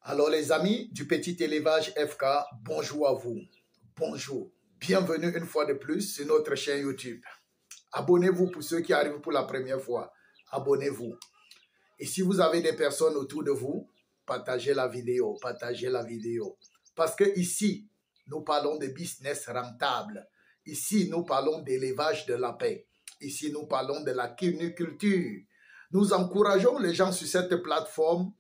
Alors les amis du petit élevage FK, bonjour à vous. Bonjour. Bienvenue une fois de plus sur notre chaîne YouTube. Abonnez-vous pour ceux qui arrivent pour la première fois. Abonnez-vous. Et si vous avez des personnes autour de vous, partagez la vidéo. Partagez la vidéo. Parce que ici, nous parlons de business rentable. Ici, nous parlons d'élevage de lapins. Ici, nous parlons de la cuniculture. Nous encourageons les gens sur cette plateforme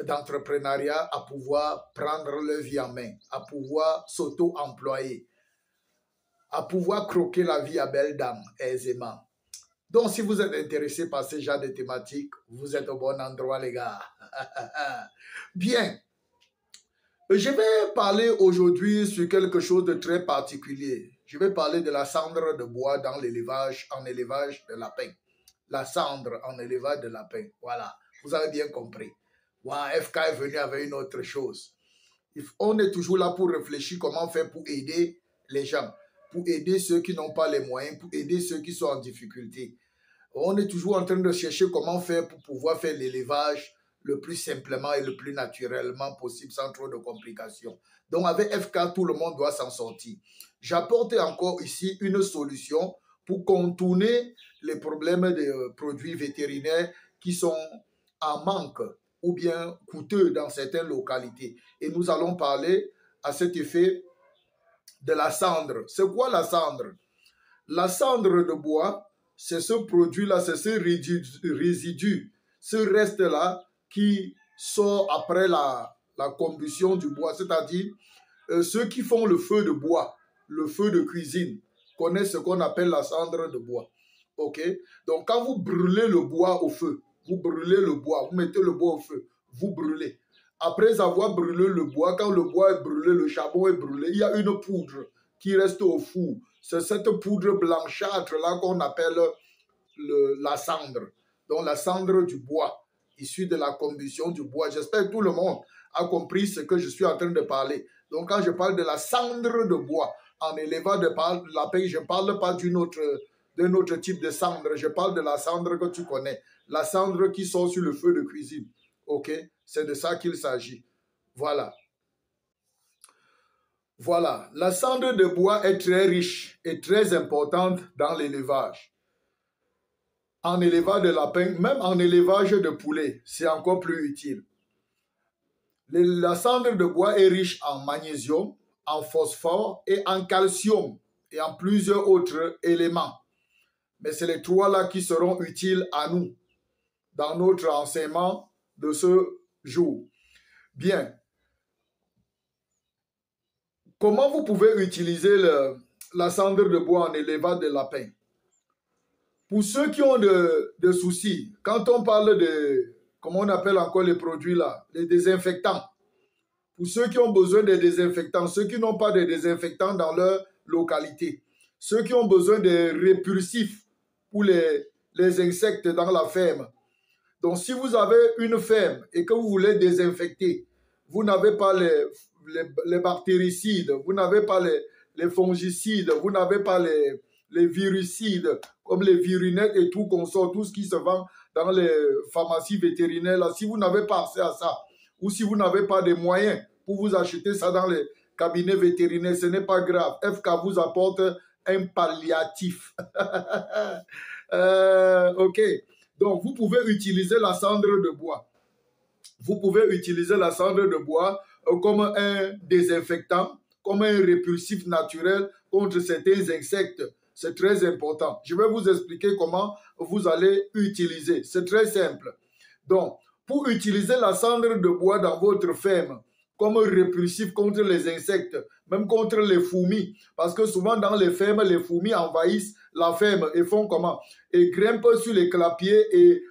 d'entrepreneuriat à pouvoir prendre leur vie en main, à pouvoir s'auto-employer, à pouvoir croquer la vie à belles dames aisément. Donc, si vous êtes intéressé par ce genre de thématiques, vous êtes au bon endroit, les gars. Bien. Je vais parler aujourd'hui sur quelque chose de très particulier. Je vais parler de la cendre de bois dans l'élevage, en élevage de lapins. La cendre en élevage de lapins. Voilà. Vous avez bien compris. Wow, FK est venu avec une autre chose. On est toujours là pour réfléchir comment faire pour aider les gens, pour aider ceux qui n'ont pas les moyens, pour aider ceux qui sont en difficulté. On est toujours en train de chercher comment faire pour pouvoir faire l'élevage le plus simplement et le plus naturellement possible, sans trop de complications. Donc avec FK, tout le monde doit s'en sortir. J'apporte encore ici une solution pour contourner les problèmes des produits vétérinaires qui sont en manque ou bien coûteux dans certaines localités. Et nous allons parler à cet effet de la cendre. C'est quoi la cendre? La cendre de bois, c'est ce produit-là, c'est ce résidu, ce reste-là qui sort après la combustion du bois, c'est-à-dire ceux qui font le feu de bois, le feu de cuisine, connaissent ce qu'on appelle la cendre de bois. Ok? Donc, quand vous brûlez le bois au feu, vous brûlez le bois, vous mettez le bois au feu, vous brûlez. Après avoir brûlé le bois, quand le bois est brûlé, le charbon est brûlé, il y a une poudre qui reste au four. C'est cette poudre blanchâtre-là qu'on appelle la cendre. Donc la cendre du bois, issue de la combustion du bois. J'espère que tout le monde a compris ce que je suis en train de parler. Donc quand je parle de la cendre de bois, en élevant de lapin, je ne parle pas d'un autre type de cendre. Je parle de la cendre que tu connais. La cendre qui sort sur le feu de cuisine. Ok? C'est de ça qu'il s'agit. Voilà. Voilà. La cendre de bois est très riche et très importante dans l'élevage. En élevage de lapin, même en élevage de poulet, c'est encore plus utile. La cendre de bois est riche en magnésium, en phosphore et en calcium et en plusieurs autres éléments. Mais c'est les trois-là qui seront utiles à nous dans notre enseignement de ce jour. Bien. Comment vous pouvez utiliser la cendre de bois en élevage de lapin? Pour ceux qui ont de soucis, quand on parle de, comment on appelle encore les produits là, les désinfectants, pour ceux qui ont besoin de désinfectants, ceux qui n'ont pas de désinfectants dans leur localité, ceux qui ont besoin de répulsifs pour les insectes dans la ferme. Donc si vous avez une ferme et que vous voulez désinfecter, vous n'avez pas les bactéricides, vous n'avez pas les fongicides, vous n'avez pas les virucides, comme les virunettes et tout consort, tout ce qui se vend dans les pharmacies vétérinaires. Là, si vous n'avez pas accès à ça, ou si vous n'avez pas de moyens pour vous acheter ça dans les cabinets vétérinaires, ce n'est pas grave. FK vous apporte un palliatif. Ok. Donc, vous pouvez utiliser la cendre de bois. Vous pouvez utiliser la cendre de bois comme un désinfectant, comme un répulsif naturel contre certains insectes. C'est très important. Je vais vous expliquer comment vous allez utiliser. C'est très simple. Donc, pour utiliser la cendre de bois dans votre ferme, comme répulsif contre les insectes, même contre les fourmis, parce que souvent dans les fermes, les fourmis envahissent la ferme et font comment? Et grimpent sur les clapiers et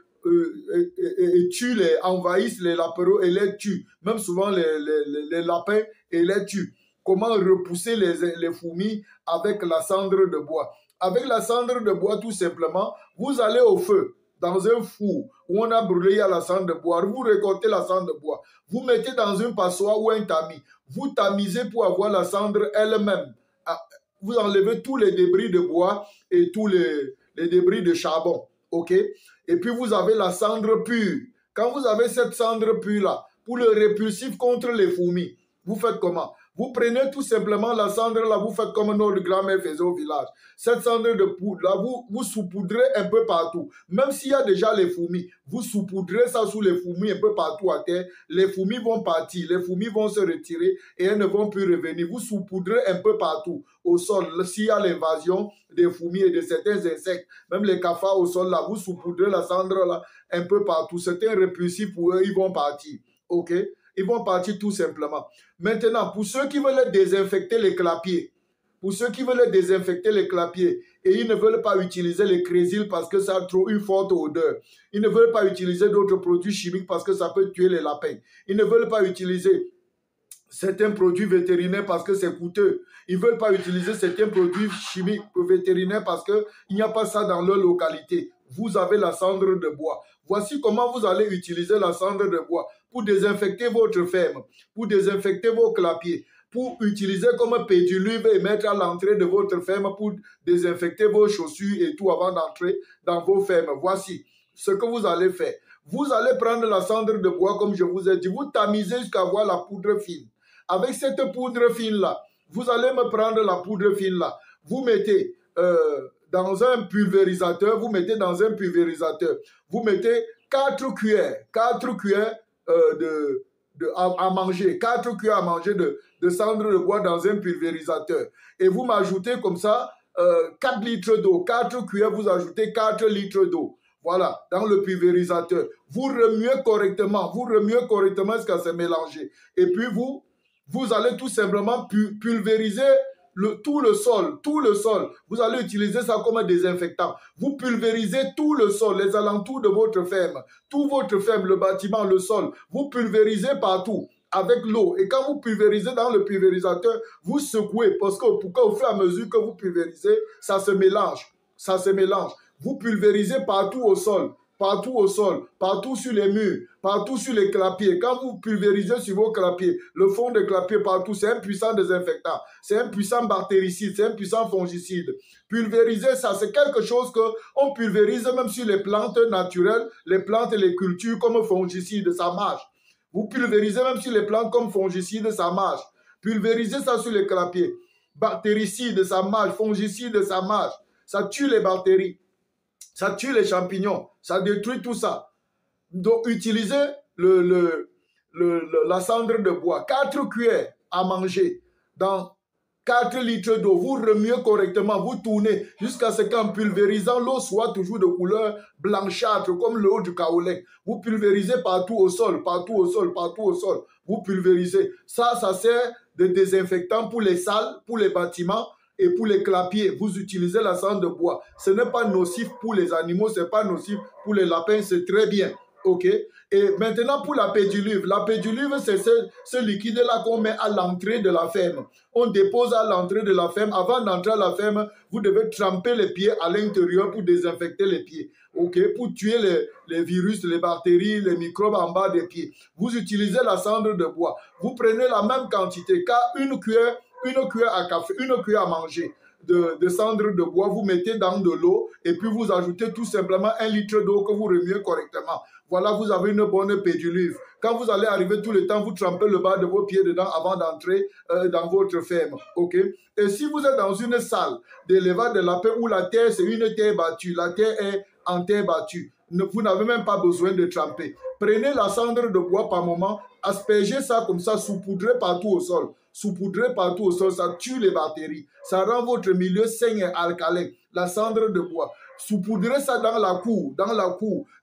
envahissent les lapereaux et les tuent. Même souvent les lapins et les tuent. Comment repousser les fourmis avec la cendre de bois? Avec la cendre de bois, tout simplement, vous allez au feu, dans un four où on a brûlé la cendre de bois. Vous récoltez la cendre de bois. Vous mettez dans une passoire ou un tamis. Vous tamisez pour avoir la cendre elle-même. Vous enlevez tous les débris de bois et tous les débris de charbon. OK? Et puis vous avez la cendre pure. Quand vous avez cette cendre pure-là, pour le répulsif contre les fourmis. Vous faites comment? Vous prenez tout simplement la cendre là, vous faites comme notre grand-mère faisait au village. Cette cendre de poudre là, vous saupoudrez un peu partout. Même s'il y a déjà les fourmis, vous saupoudrez ça sous les fourmis un peu partout à terre. Les fourmis vont partir, les fourmis vont se retirer et elles ne vont plus revenir. Vous saupoudrez un peu partout au sol. S'il y a l'invasion des fourmis et de certains insectes, même les cafards au sol là, vous saupoudrez la cendre là un peu partout. C'est un répulsif pour eux, ils vont partir. Ok? Ils vont partir tout simplement. Maintenant, pour ceux qui veulent désinfecter les clapiers, et ils ne veulent pas utiliser les crésiles parce que ça a trop une forte odeur. Ils ne veulent pas utiliser d'autres produits chimiques parce que ça peut tuer les lapins. Ils ne veulent pas utiliser certains produits vétérinaires parce que c'est coûteux. Ils ne veulent pas utiliser certains produits chimiques vétérinaires parce qu'il n'y a pas ça dans leur localité. Vous avez la cendre de bois. Voici comment vous allez utiliser la cendre de bois pour désinfecter votre ferme, pour désinfecter vos clapiers, pour utiliser comme pédiluve et mettre à l'entrée de votre ferme pour désinfecter vos chaussures et tout avant d'entrer dans vos fermes. Voici ce que vous allez faire. Vous allez prendre la cendre de bois comme je vous ai dit, vous tamisez jusqu'à avoir la poudre fine. Avec cette poudre fine-là, vous allez me prendre la poudre fine-là. Vous mettez dans un pulvérisateur, vous mettez 4 cuillères à manger, 4 cuillères à manger de cendre de bois dans un pulvérisateur. Et vous m'ajoutez comme ça 4 litres d'eau. 4 cuillères, vous ajoutez 4 litres d'eau. Voilà, dans le pulvérisateur. Vous remuez correctement jusqu'à se mélanger. Et puis vous allez tout simplement pulvériser tout le sol. Vous allez utiliser ça comme un désinfectant. Vous pulvérisez tout le sol, les alentours de votre ferme, tout votre ferme, le bâtiment, le sol. Vous pulvérisez partout avec l'eau. Et quand vous pulvérisez dans le pulvérisateur, vous secouez parce qu'au fur et à mesure que vous pulvérisez, ça se mélange. Vous pulvérisez partout au sol, partout sur les murs, partout sur les clapiers. Quand vous pulvérisez sur vos clapiers, le fond des clapiers partout, c'est un puissant désinfectant, c'est un puissant bactéricide, c'est un puissant fongicide. Pulvériser ça, c'est quelque chose qu'on pulvérise même sur les plantes naturelles, les plantes et les cultures comme fongicide, ça marche. Vous pulvérisez même sur les plantes comme fongicide, ça marche. Pulvérisez ça sur les clapiers. Bactéricide, ça marche. Fongicide, ça marche. Ça tue les bactéries. Ça tue les champignons, ça détruit tout ça. Donc, utilisez la cendre de bois. 4 cuillères à manger dans 4 litres d'eau. Vous remuez correctement, vous tournez jusqu'à ce qu'en pulvérisant, l'eau soit toujours de couleur blanchâtre, comme l'eau du kaolin. Vous pulvérisez partout au sol. Vous pulvérisez. Ça sert de désinfectant pour les salles, pour les bâtiments. Et pour les clapiers, vous utilisez la cendre de bois. Ce n'est pas nocif pour les animaux, ce n'est pas nocif pour les lapins, c'est très bien. Ok? Et maintenant pour la pédiluve. La pédiluve, c'est ce liquide-là qu'on met à l'entrée de la ferme. On dépose à l'entrée de la ferme. Avant d'entrer à la ferme, vous devez tremper les pieds à l'intérieur pour désinfecter les pieds. Ok? Pour tuer les virus, les bactéries, les microbes en bas des pieds. Vous utilisez la cendre de bois. Vous prenez la même quantité, car une cuillère à café, une cuillère à manger de cendre de bois, vous mettez dans de l'eau et puis vous ajoutez tout simplement 1 litre d'eau que vous remuez correctement. Voilà, vous avez une bonne pédiluve. Quand vous allez arriver tout le temps, vous trempez le bas de vos pieds dedans avant d'entrer dans votre ferme. Ok? Et si vous êtes dans une salle d'élevage de lapins où la terre, c'est une terre battue, la terre est en terre battue, vous n'avez même pas besoin de tremper. Prenez la cendre de bois par moment, aspergez ça comme ça, saupoudrez partout au sol. Ça tue les bactéries. Ça rend votre milieu sain et alcalin. La cendre de bois. Saupoudrez ça dans la cour.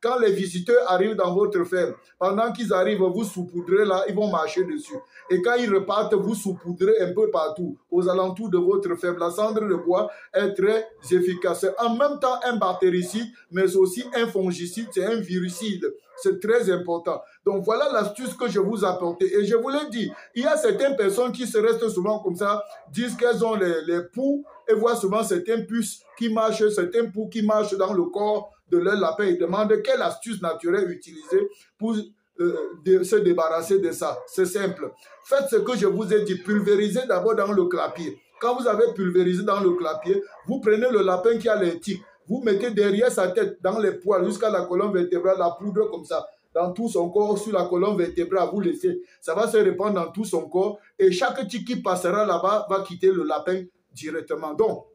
Quand les visiteurs arrivent dans votre ferme, pendant qu'ils arrivent, vous saupoudrez là, ils vont marcher dessus. Et quand ils repartent, vous saupoudrez un peu partout, aux alentours de votre ferme. La cendre de bois est très efficace. En même temps, un bactéricide, mais aussi un fongicide, c'est un virucide. C'est très important. Donc voilà l'astuce que je vous apportais. Et je vous l'ai dit, il y a certaines personnes qui se restent souvent comme ça, disent qu'elles ont les poux et voient souvent certains puces qui marchent, certains poux qui marchent dans le corps de leur lapin. Ils demandent quelle astuce naturelle utiliser pour se débarrasser de ça. C'est simple. Faites ce que je vous ai dit. Pulvérisez d'abord dans le clapier. Quand vous avez pulvérisé dans le clapier, vous prenez le lapin qui a les tiques. Vous mettez derrière sa tête, dans les poils, jusqu'à la colonne vertébrale, la poudre comme ça. dans tout son corps, sur la colonne vertébrale, vous laissez. Ça va se répandre dans tout son corps et chaque tic qui passera là-bas va quitter le lapin directement. Donc,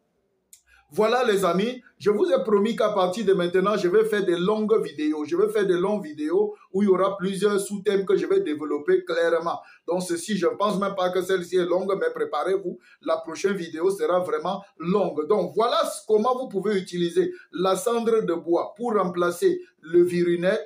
voilà les amis, je vous ai promis qu'à partir de maintenant, je vais faire des longues vidéos. Je vais faire des longues vidéos où il y aura plusieurs sous-thèmes que je vais développer clairement. Donc ceci, je ne pense même pas que celle-ci est longue, mais préparez-vous, la prochaine vidéo sera vraiment longue. Donc voilà comment vous pouvez utiliser la cendre de bois pour remplacer le virunet,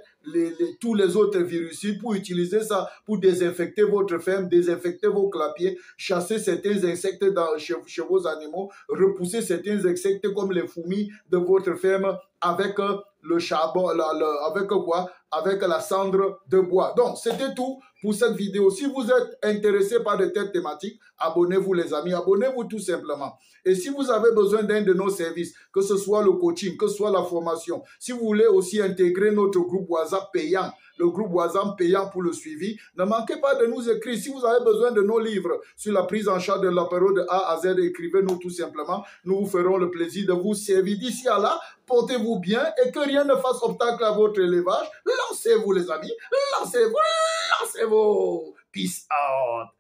tous les autres virucides, pour utiliser ça pour désinfecter votre ferme, désinfecter vos clapiers, chasser certains insectes chez vos animaux, repousser certains insectes comme les fourmis de votre ferme avec le charbon, avec quoi? Avec la cendre de bois. Donc, c'était tout pour cette vidéo. Si vous êtes intéressé par de telles thématiques, abonnez-vous les amis, abonnez-vous tout simplement. Et si vous avez besoin d'un de nos services, que ce soit le coaching, que ce soit la formation, si vous voulez aussi intégrer notre groupe WhatsApp payant, le groupe WhatsApp payant pour le suivi, ne manquez pas de nous écrire. Si vous avez besoin de nos livres sur la prise en charge de l'apéro de A à Z, écrivez-nous tout simplement. Nous vous ferons le plaisir de vous servir. D'ici à là, portez-vous bien et que rien ne fasse obstacle à votre élevage. Lancez-vous les amis, lancez-vous, lancez-vous. Peace out.